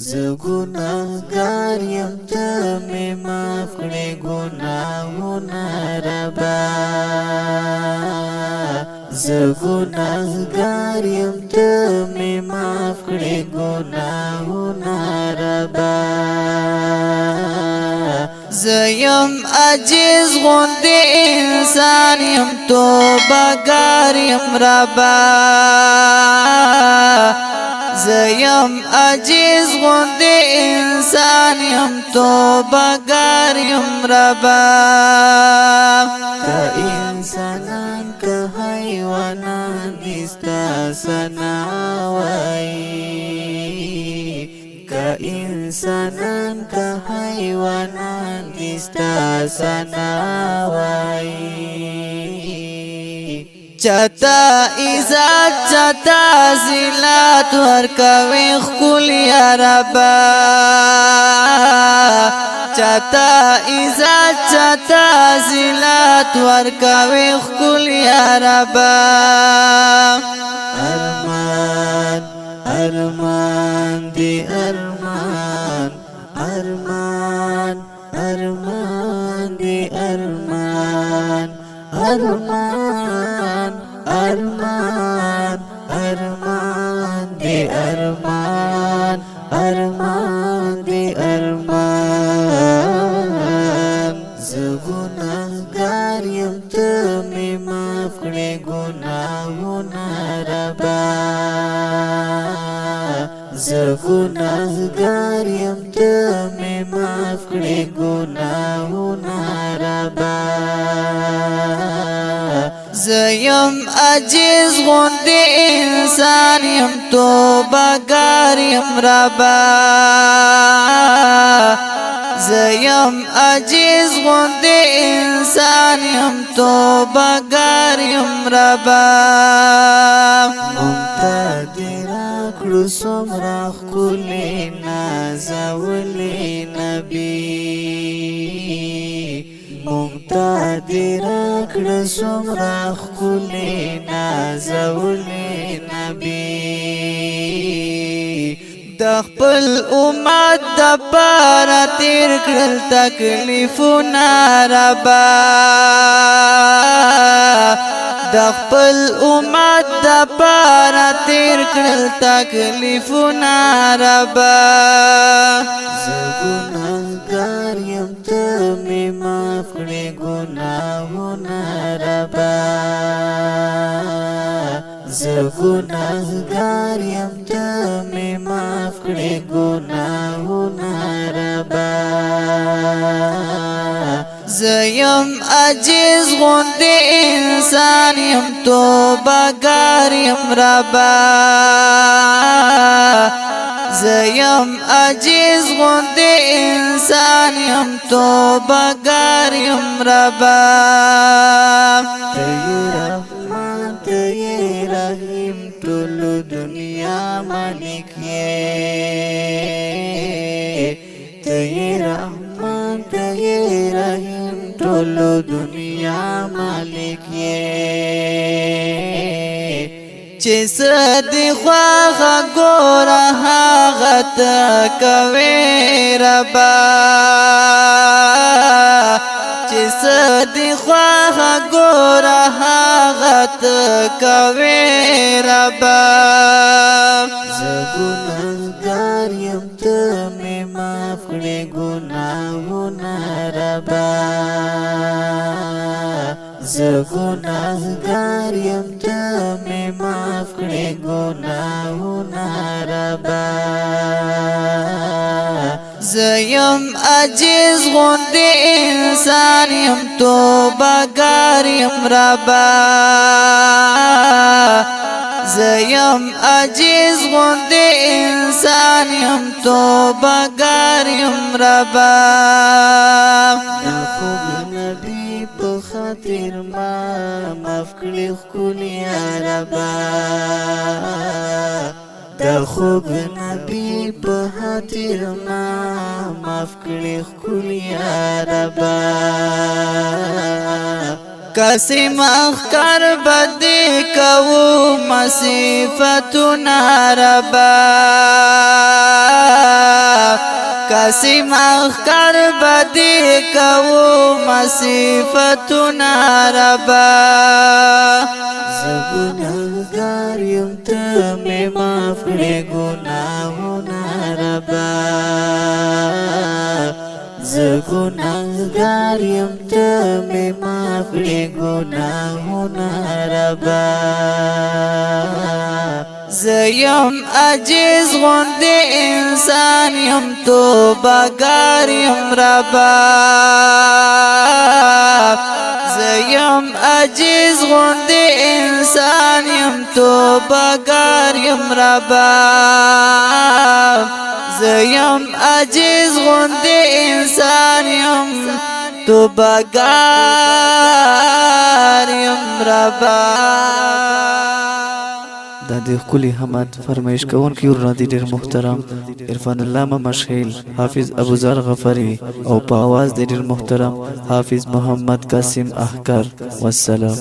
زه ګناهګار یم ته مې معاف کړې ګناهونه ربا زه ګناهګار یم ته مې معاف کړې ګناهونه ربا زه یم عاجز غوندې انسان یم توبهګار یم ربا زه یم عاجز غوندې انسان یم توبهګار یم ربا که انسانان که حیوانان دې ستا ثنا وایي که انسانان که حیوانان دې ستا ثنا وایي چتا عزت چتا ذلت ورکوي خپل یا ربا چتا عزت چتا ذلت ورکوي خپل یا ربا ارمان ارمان دی ارمان ارمان ارمان دی ارمان ارمان ارمان ارمان دی ارمان ارمان دی ارمان زه ګناهګار یم ته مې معاف کړې ګناهونه ربا زه ګناهګار یم ته مې معاف کړې ګناهونه ربا زه یم عاجز غوندې انسان یم توبهګار یم ربا زه یم عاجز غوندې انسان یم توبهګار یم ربا مونږ کړو څومره ښکلې نازولې نبي مونږ ته دې راکړه څومره ښکلې نازولې نبي د خپل امت دپاره تېر کړل تکلیفونه ربا د خپل امت دپاره تېر کړل تکلیفونه ربا زه ګناهګار یم ته مې معاف کړې ګناهونه ربا زه ګناهګار یم ته مې معاف کړې ګناهونه ربا زه یم عاجز غوندې انسان یم توبهګار یم ربا زه یم عاجز غوندې انسان یم توبهګار یم ربا ته یې رحمان ته یې رحیم ټول دنیا مالک یې ته یې رحمان ته یې رحیم ټول دنیا مالک یې چې څه دې خواږه ګوره هغه ته کوې ربا چې څه دې خواږه ګوره هغه ته کوې ربا زه ګناهګار یم ته مې معاف کړې ګناهونه ربا زه ګناهګار یم ته مې معاف کړې ګناهونه ربا زه یم عاجز غوندې انسان یم توبهګار یم ربا زه یم عاجز غوندې انسان یم توبهګار یم ربا د خوږ نبي په خاطر ما معاف کړې ښکلې ربا د خوږ نبي په خاطر ما معاف کړې ښکلې ربا کسی مخکر بدی کوو مصیفتنا ربا قاسم اخکر بدی کو مصیفتنا ربا زگناهگار یم ته می معاف کړې ګناهونه ربا زگناهگار یم ته می معاف کړې ګناهونه ربا زیم عجیز غوندې انسان یم توبهګار یم ربا زیم عجیز غوندې انسان یم توبهګار یم ربا زیم عجیز غوندې انسان یم توبهګار یم ربا دا د ښکلي حمد فرمایش کوونکي ورونه دي ډېر محترم عرفان الله مشخیل حافظ ابوذر غفاری او په आवाज د ډېر محترم حافظ محمد قاسم احکر والسلام